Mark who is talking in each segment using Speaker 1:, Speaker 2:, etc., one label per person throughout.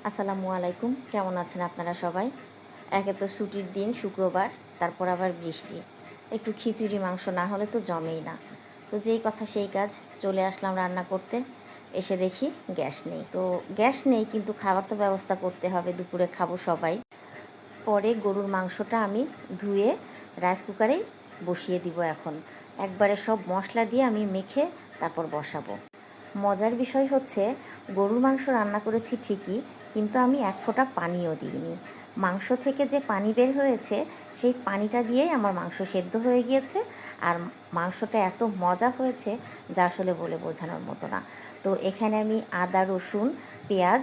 Speaker 1: আসসালামু আলাইকুম। কেমন আছেন আপনারা সবাই? একে তো ছুটির দিন শুক্রবার, তারপর আবার বৃষ্টি। একটু খিচুড়ি মাংস না হলে তো জমেই না। তো যেই কথা সেই কাজ, চলে আসলাম রান্না করতে। এসে দেখি গ্যাস নেই। তো গ্যাস নেই কিন্তু খাবার তো ব্যবস্থা করতে হবে, দুপুরে খাবো সবাই। পরে গরুর মাংসটা আমি ধুয়ে রাইস কুকারেই বসিয়ে দিব এখন। একবারে সব মশলা দিয়ে আমি মেখে তারপর বসাবো। মজার বিষয় হচ্ছে গরুর মাংস রান্না করেছি ঠিকই, কিন্তু আমি এক ফোঁটা পানিও দিইনি। মাংস থেকে যে পানি বের হয়েছে সেই পানিটা দিয়েই আমার মাংস সেদ্ধ হয়ে গিয়েছে। আর মাংসটা এত মজা হয়েছে যা আসলে বলে বোঝানোর মতো না। তো এখানে আমি আদা রসুন পেঁয়াজ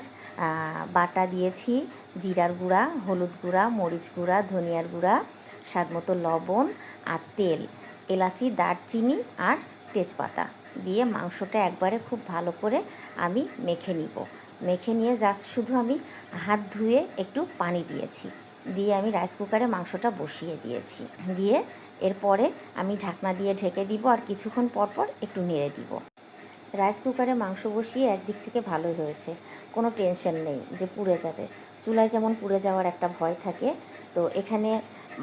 Speaker 1: বাটা দিয়েছি, জিরার গুঁড়া, হলুদ গুঁড়া, মরিচ গুঁড়া, ধনিয়ার গুঁড়া, স্বাদমতো লবণ আর তেল, এলাচি, দারচিনি আর তেজপাতা দিয়ে মাংসটা একবারে খুব ভালো করে আমি মেখে নিব। মেখে নিয়ে জাস্ট শুধু আমি হাত ধুয়ে একটু পানি দিয়েছি, দিয়ে আমি রাইস কুকারে মাংসটা বসিয়ে দিয়েছি। দিয়ে এরপরে আমি ঢাকনা দিয়ে ঢেকে দিব আর কিছুক্ষণ পর পর একটু নেড়ে দিব। রাইস কুকারে মাংস বসিয়ে একদিক থেকে ভালোই হয়েছে, কোনো টেনশন নেই যে পুড়ে যাবে। চুলায় যেমন পুড়ে যাওয়ার একটা ভয় থাকে, তো এখানে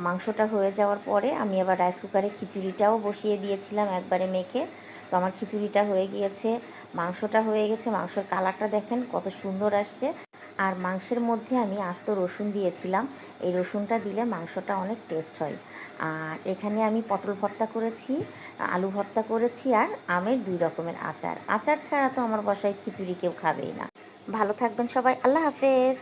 Speaker 1: মাংসটা হয়ে যাওয়ার পরে আমি আবার রাইস কুকারে খিচুড়িটাও বসিয়ে দিয়েছিলাম একবারে মেখে। তো আমার খিচুড়িটা হয়ে গিয়েছে, মাংসটা হয়ে গেছে। মাংসের কালারটা দেখেন কত সুন্দর আসছে। আর মাংসের মধ্যে আমি আস্ত রসুন দিয়েছিলাম, এই রসুনটা দিলে মাংসটা অনেক টেস্ট হয়। আর এখানে আমি পটল ভর্তা করেছি, আলু ভর্তা করেছি আর আমের 2 রকমের আচার। আচার ছাড়া তো আমার বাসায় খিচুড়ি কেউ খাবেই না। ভালো থাকবেন সবাই, আল্লাহ হাফেজ।